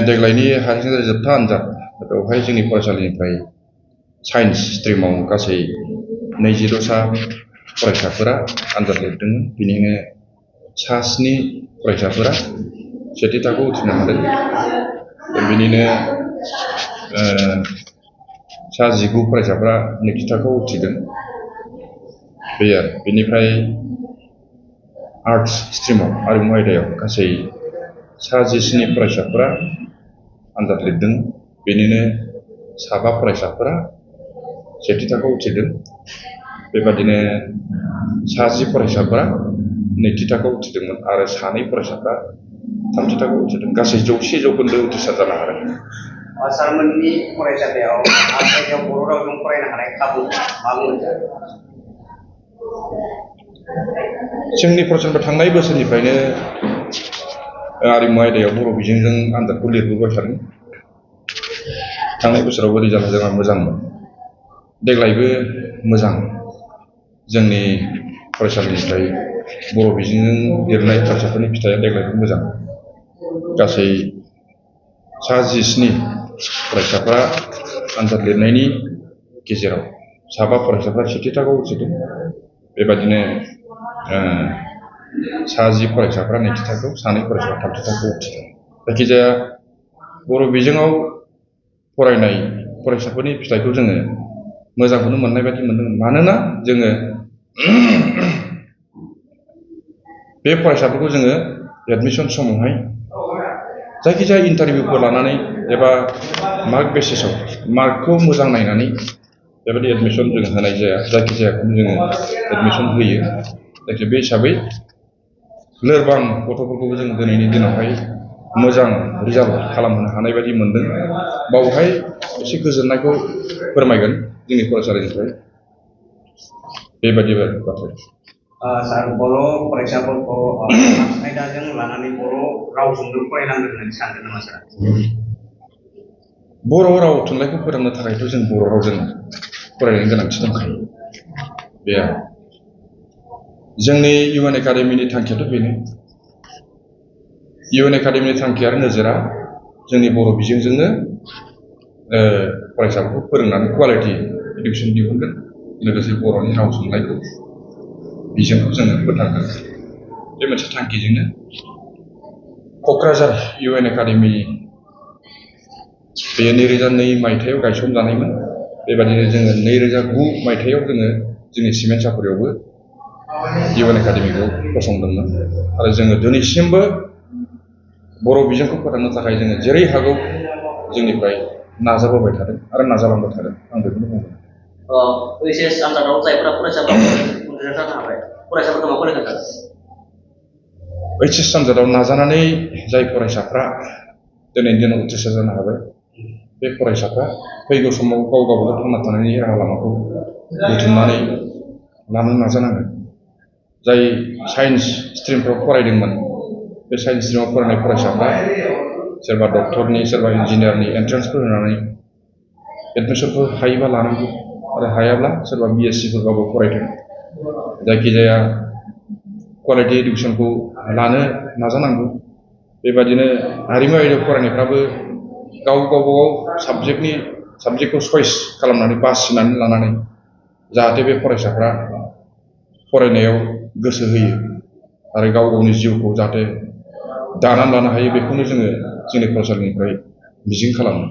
देग्लायनि higher secondary जोबथा आनजाद बेवहाय जोंनि फरायसालिनिफ्राय साइन्स स्ट्रिमाव गासै 22सा फरायसाफोरा आनजाद लिरदोंमोन। बिनिनो सा 7 फरायसाफोरा सेथि थाखोआव उथ्रिनो हादों। बिनिनो सा 19 फरायसाफोरा नैथि थाखोआव उथ्रिदों। बे आरो बेनिफ्राय आर्ट्स स्ट्रिमाव आरिमु आयदायाव गासै सा 17 फरायसाफोरा आनजाद लिरदों। बेनिनो सा 5 फरायसाफोरा सेथि थाखोआव उथ्रिदों। बेबादिनो सा 10 फरायसाफोरा नैथि थाखोआव उथ्रिदोंमोन आरो सा 2 फरायसाफोरा थामथि थाखोआव उथ्रिदों। गासै 100% उथ्रिसार जानो हादों। सारमोननि फरायसालियाव आसामाव बर' रावजों फरायनो हानाय खाबु मा मोनदों? जोंनि फरायसालिनिफ्राय थांनाय बोसोरनिफ्रायनो आरिमु आयदायाव बर' बिजोंजों आनजादखौ लिरबोबाय थादों। थांनाय बोसोरावबो रिजाल्टआ जोंहा मोजांमोन। देग्लायबो मोजां। जोंनि फरायसालिनिफ्राय बर' बिजोंजों लिरनाय फरायसाफोरनि फिथाइया देग्लायबो मोजां। गासै सा 17 फरायसाफोरा आनजाद लिरनायनि गेजेराव सा 5 फरायसाफोरा सेथि थाखोआव उथ्रिदों। बेबादिनो सा 10 फरायसाफोरा नैथि थाखोआव, सा 2 फरायसाफोरा थामथि थाखोआव उथ्रिदों। जायखिजाया बर' बिजोङाव फरायनाय फरायसाफोरनि फिथाइखौ जोङो मोजांखौनो मोननाय बायदि मोनदों। मानोना जोङो बे फरायसाफोरखौ जोङो एडमिसन समावहाय जायखिजाया इन्टारभिउफोर लानानै एबा मार्क बेसिसाव मार्कखौ मोजां नायनानै बेबायदि एडमिसन जों होनाय जाया। जायखिजायाखौनो जोङो एडमिसन होयो। जायखिजाया बे हिसाबै लोरबां गथ'फोरखौबो जों दिनैनि दिनावहाय मोजां रिजाल्ट खालामहोनो हानाय बायदि मोनदों। बावहाय एसे गोजोननायखौ फोरमायगोन जोंनि फरायसालिनिफ्राय। बेबायदि बाथ्रा। सार, बर' फरायसाफोरखौ आयदाजों लानानै बर' रावजोंनो फरायनांगोन होननानै सानदों नामा सार? बर' राव थुनलाइखौ फोरोंनो थाखायथ' जों बर' रावजों फरायनायनि गोनांथि दंखायो। बे जोंनि इउएन एकाडेमिनि थांखियाथ' बेनो। इउएन एकाडेमिनि थांखि आरो नोजोरा जोंनि बर' बिजोंजोंनो फरायसाफोरखौ फोरोंनानै कुवालिटि इडुकेसन दिहुनगोन। लोगोसे बर'नि राव थुनलाइखौ बिजोंखौ जोङो फोथांगोन। बे मोनसे थांखिजोंनो क'क्राझार इउएन एकाडेमि बेयो 2002 मायथाइयाव गायसनजानायमोन। बेबादिनो जोङो 2009 मायथाइयाव जोङो जोंनि सिमेन्ट सापरियावबो इउएन एकाडेमिखौ फसंदोंमोन। आरो जोङो दिनैसिमबो बर' बिजोंखौ फोथांनो थाखाय जोङो जेरै हागौ जोंनिफ्राय नाजाबोबाय थादों आरो नाजालांबाय थादों। आं बेखौनो बुंगोन। ओइचएस आनजादाव जायफोरा फरायसाफोरा उथ्रिसार जानो हाबाय, फरायसाफोरखौ मा फोरोंगोन? ओइचएस आनजादाव नाजानानै जाय फरायसाफ्रा दिनैनि दिनाव उथ्रिसार जानो हाबाय, बे फरायसाफ्रा फैगौ समाव गाव गावबागाव थांना थानायनि राहा लामाखौ बुथुमनानै लानो नाजानांगोन। जाय साइन्स स्ट्रिमफ्राव फरायदोंमोन, बे साइन्स स्ट्रिमाव फरायनाय फरायसाफ्रा सोरबा डक्टरनि, सोरबा इन्जिनियारनि एन्ट्रेन्सफोर होनानै एडमिसनखौ हायोबा लानांगौ आरो हायाब्ला सोरबा बिएससिफोरबाबो फरायथों। जायखिजाया कुवालिटि इडुकेसनखौ लानो नाजानांगौ। बेबादिनो हारिमु आयदायाव फरायनायफ्राबो गाव गावबागाव साबजेक्टखौ चयस खालामनानै बासिनानै लानानै जाहाथे बे फरायसाफ्रा फरायनायाव गोसो होयो आरो गाव गावनि जिउखौ जाहाथे दानानै लानो हायो, बेखौनो जोङो जोंनि फरायसालिनिफ्राय मिजिं खालामो।